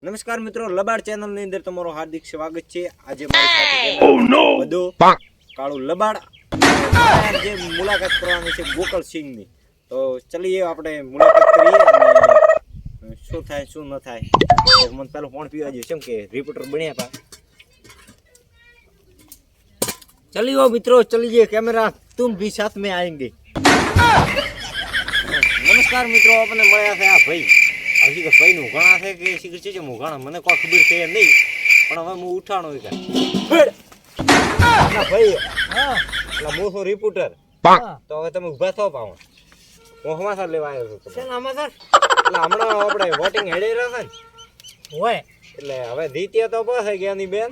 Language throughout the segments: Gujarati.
નમસ્કાર મિત્રો, લબાડ ચેનલ ની અંદર તમારું હાર્દિક સ્વાગત છે। આજે મારી સાથે બધો કાળું લબાડ જે મુલાકાત કરવાની છે ગોકળસિંહ ની। તો ચલીએ આપણે મુલાકાત કરીએ અને શું થાય શું ન થાય। તો મને પેલો ફોન પીવા દે કેમ કે રિપોર્ટર બન્યા હતા। चलिए मित्रों चलिए, कैमरा तुम भी साथ में आएंगे। नमस्कार मित्रों, अपने મળ્યા છે આ ભાઈ। હજી કે ભાઈ નું ઘણા છે કે શીખર છે હું ઘણા મને કોઈ ખબર છે નહીં, પણ હવે હું ઉઠાણો કે ના ભાઈ હા એટલે મોસો રિપોર્ટર તો હવે તમે ઊભા થો પાવો હું સમાચાર લેવા આવ્યો છું। છે સમાચાર એટલે હમણાં આપણે વોટિંગ હેડે રહ્યો છે ને હોય એટલે હવે જીત્યા તો બસ જ્ઞાની બેન,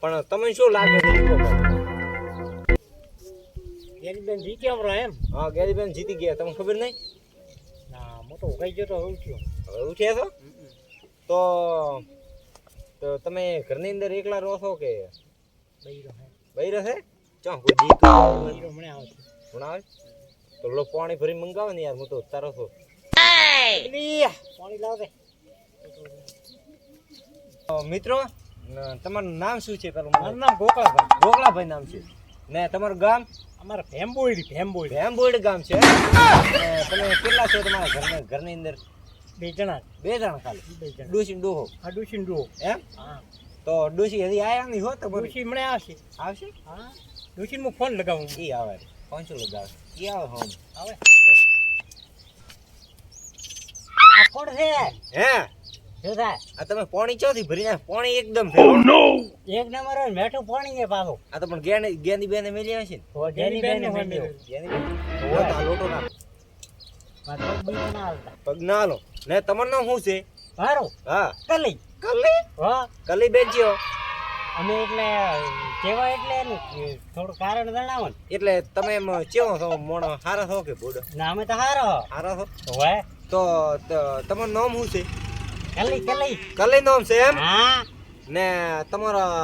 પણ તમે શું લાગે છે ગેરીબેન જીત્યા બરો એમ? હા ગેરીબેન જીતી ગયા, તમને ખબર નહીં? ના મોટો ઉગાઈ ગયો તો ઉઠ્યો। હવે ઉઠ્યા છો તો તમે ઘરની અંદર એકલા રહો છો કે બૈરો હે? બૈરો છે ચો કોઈ જીતું બૈરો મને આવે છે ભણાવે તો લો પાણી ભરી મંગાવો ને યાર, હું તો તારો છો પાણી લાવ દે। મિત્રો તમારું નામ શું છે? પેલું મારું નામ ગોકળાભાઈ। ગોકળાભાઈ નામ છે ને તમારું ગામ? અમારે ભેમબોઈડ ગામ છે। તમે કેટલા છો તમારા ઘરની અંદર? બે જણા ખાલી? બે જણા ડોશી ડોહો આ ડુશીન ડુઓ એમ? હા તો ડોશી હજી આયા નહીં હો તો ડુશી મને આવશે આવશે? હા ડુશીન હું ફોન લગાવું ઈ આવે 500 લગાવે ઈ આવે હોમ આવે। આ કોણ છે હે? શું થાય? આ તમે પાણી ચોથી ભરી નાખ, પાણી એકદમ એક નંબર હોય મેઠું પાણી છે પાછું। આ તો પણ ગેની બેને મેલી આવે છે ને જેની બેન ને મને ગેની બેન તો આ લોટો નાખ મારો બીજો ના આવતા પગ ના હાલો ને। તમારું નામ શું છે? મારું હા કલી કલી? હા કલી બેન છો? અમે એટલે કેવા એટલે એનું થોડું કારણ જણાવો ને। એટલે તમે એમ ચેવો છો? મોણો હારો છો કે બોડો? ના અમે તો હારો હારો છો હોય તો તમારું નામ શું છે? કલી કલી નામ છે એમ? હા ને તમારા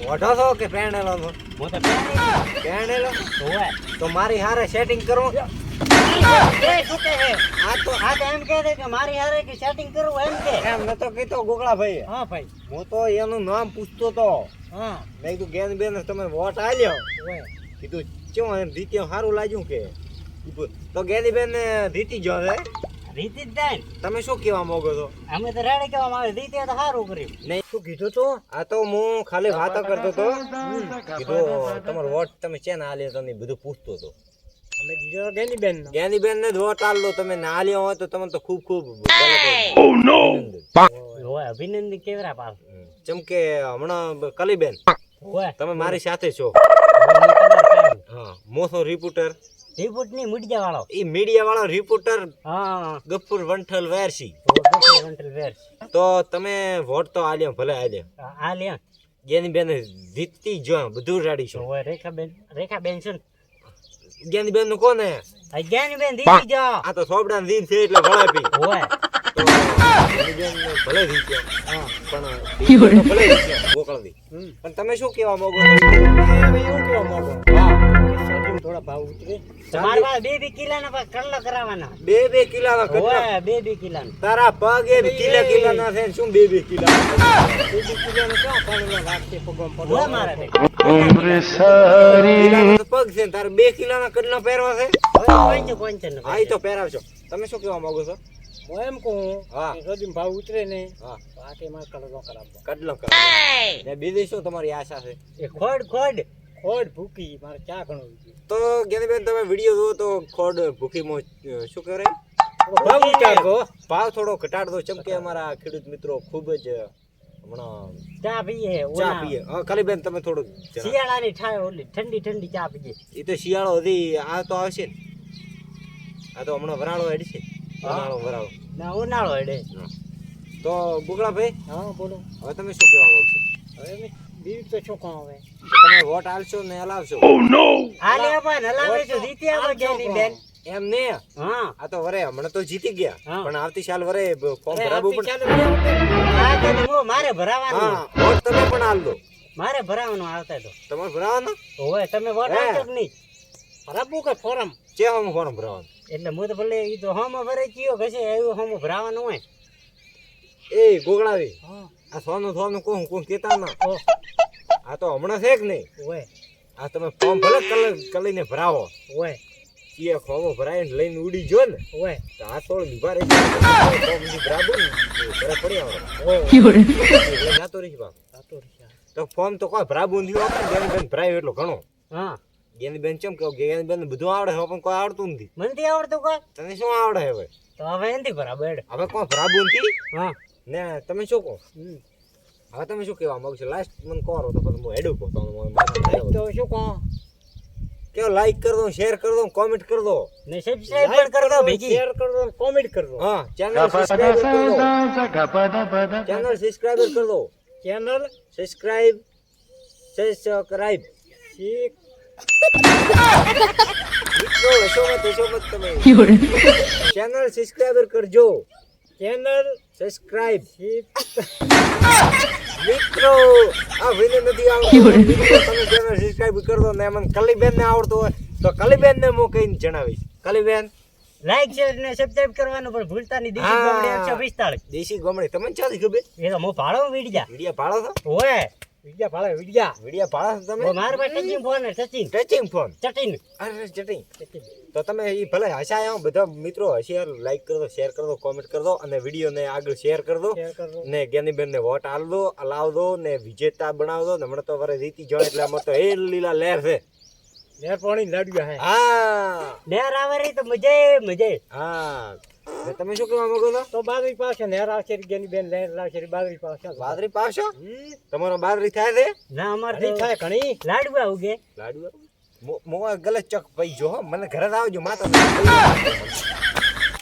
મોઢો છો કે પેણેલો છો? હું તો પેણેલો હોય તો મારી હારે સેટિંગ કરો। એ શું કહે છે? આ તો એમ કહે છે કે મારી હારે કે સેટિંગ કરવું એમ કે? એમ નતો કીધો ગોકળા ભાઈ, હા ભાઈ હું તો એનું નામ પૂછતો તો। હા મેં કીધું ગેન બેન તમે વોટ આલ્યો, હોય કીધું ચેવું એમ જીત્યો સારું લાગ્યું કે? તો ગેની બેન જીતી ગયો છે। રીતિ જ જાય ને। તમે શું કહેવા માંગો છો? અમે તો રેડી કહેવામાં આવે રીતિ તો સારું કર્યું। નહીં શું કીધું તું? આ તો હું ખાલી વાતો કરતો તો, કીધું તમારો વોટ તમે ચેન આલ્યો તમે બધું પૂછતો તો। અમે દીધો ગેની બેન ગેની બેન ને જ વોટ આલ્યો, તમે ના આલ્યો હોય તો તમને તો ખૂબ ખૂબ હોય અભિનંદન કેવરા પાસ જેમ કે હમણાં કલીબેન હોય તમે મારી સાથે છો। હા મોસો રિપોર્ટર રિપોર્ટ ની મીડિયા વાળો એ મીડિયા વાળો રિપોર્ટર હા ગફુર વંઠલ વેરસી। વેર તો તમે વોટ તો આલ્યો, ભલે આલ્યો, આ લે ગેની બેન જીતતી જો બધું રેડી છો। હોય રેખાબેન છે ને ગેની બેન નું કોને? આ ગેની બેન દીધી જો આ તો સોબડા દીન છે એટલે વળાપી હોય તો ગેની બેન ભલે જીત્યો હા પણ ભલે જીત્યો ગોકળદી। પણ તમે શું કહેવા માંગો છો? એવું કેવા માંગો હા થોડા ભાવ ઉતરે તમારા પાસે 2 કિલોના પર કલ્લો કરાવવાના। 2 કિલોના કેટલા? હોય 2 કિલોના તારા પગ એ કિલોના છે શું 2 કિલો? 2 કિલોનો ક્યાં પાણીમાં વાગશે પગમ પડો હોય મારે કિલોના તો પગ છે ને તારે 2 કિલોના કેટલા પહેરવા છે? હવે કોણ હા ઈ તો પહેરાવજો। તમે શું કહેવા માંગો છો? હું એમ કહું હા કે સદી ભાવ ઉતરે ને હા તો આકે માં કલરો કરાવવો। કેટલો કરો ને બીજી શું તમારી આશા છે? એ ખોડ ભૂકી મારે ચા ઘણો તો ગેનીબેન તમે વિડિયો જોવો તો ખોડ ભૂખીમાં શું કરે ભાવ ઉતારજો ભાવ થોડો ઘટાડજો, ચમ કે અમારા ખેડૂત મિત્રો ખૂબ જ હમણાં ચા પીએ ચા પીએ। હા કલીબેન તમે થોડું શિયાળાની ઠાય ઓલી ઠંડી ચા પીએ। એ તો શિયાળો હજી આ તો આવશે ને, આ તો હમણાં વરાળો હેડશે વરાળો ના ઉનાળો હેડે તો ગોકળાભાઈ હા બોલો હવે તમે શું કહેવા માંગો છો? હવે મેં બીજું તો શું કહું હવે તમે વોટ આલશો ને હલાવશો? હાલે પણ હલાવે છે જીત્યા ગેની બેન એમ ને હા આ તો વરે હમણાં તો જીતી ગયા, હા. પણ આવતી સાલ વરે ફોર્મ ભરાવવું પડે। આ તો મારે ભરાવાનું હા વોટ તમે પણ આલ દો, મારે ભરાવાનું આવતા તો તમારે ભરાવાનો હોય તમે વોટ આવતો જ નહીં ભરાવું કે ફોરમ છે હમ ફોર્મ ભરાવાનું એટલે હું તો ભલે ઈ તો હમ ભરે કયો કશે એવું હમ ભરાવાનું હોય એ ગોગળાવી હા આ સોનું કોણ કેતા ના ઓ આ તો હમણાં છે કે નહીં ઓય આ તમે ફોર્મ ભલે કલીને ભરાવો ઓય એ ફોર્મો ભરાઈને લઈને ઉડી જો ને ઓય તો આ થોડું લીભા રહી ફોર્મ ની બરાબર ને ઘરે પડી આવે એટલે જાતો રહીશ બાપ સાતો રિક્ષા તો ફોર્મ તો કોઈ ભરાબું થયું આપણે ગેની બેન ભરાયું એટલો ઘણો હા ગેની બેન ચમ કહું ગેની બેન બધું આવડે છે પણ કોઈ આવડતું નથી મને આવડતું કા તને શું આવડે હવે તો હવે એનથી બરાબર હવે કોઈ ભરાબું નથી હા ને તમે શું કહો હમ. હવે તમે શું કહેવા માંગો છો લાસ્ટ મને કહો તો પછી હું હેડું કહું તો શું કહો કે લાઈક કરી દો શેર કરી દો કોમેન્ટ કરી દો ને સબસ્ક્રાઇબ પણ કર દો ભેગી શેર કર દો કોમેન્ટ કર દો હા ચેનલ સબસ્ક્રાઇબ કરી દો ચેનલ સબસ્ક્રાઇબ કરી દો ચેનલ સબસ્ક્રાઇબ મિત્રો હશો મત તમે ચેનલ સબસ્ક્રાઇબર કરજો ચેનલ સબસ્ક્રાઇબ મિત્રો આ વિને નથી આવડતું મિત્રો તમે ચેનલ સબસ્ક્રાઇબ કરી દો ને મને કલીબેન ને આવડતું હોય તો કલીબેન ને હું કહીને જણાવીશ કલીબેન લાઈક શેર ને સબસ્ક્રાઇબ કરવાનું પણ ભૂલતા નહીં દેશી હા. ગોમડે 145 દેશી ગમણી તમને ચાલી ખબર એ તો હું ભાડો વીડ્યા વિડિયા પાડો છો ઓય વીડ્યા ભાડે વીડ્યા વિડિયા પાડો છો તમે ઓ માર પાસે ટચિંગ ફોન ને ટચિંગ ફોન ચટીન અરે ચટિંગ તો તમે એ ભલે હસાયા બધા મિત્રો હશિયાર લાઈક કરી દો શેર કરી દો કોમેન્ટ કરી દો અને વિડીયોને આગળ શેર કરી દો શેર કર દો ને જ્ઞાનીબેન ને વોટ આલ દો અલાવ દો ને વિજેતા બનાવ દો ને હમણાં તો વરે રીતિ જોડે એટલે આમાં તો એ લીલા લહેર છે લેર પાણી લાડ્યા હે હા લેર આવે રે તો મજે હા ને તમે શું કહેવા માંગો છો તો બાદરી પાસે નેર આવશે ગેની બેન લેર લાવશે બાદરી પાસે બાદરી પાવશો તમારો બાદરી થાય છે ના અમાર થી થાય ઘણી લાડવા ઉગે લાડુ મો ગલત ચક પઈ જો હો મને ઘરે જ આવજો માતા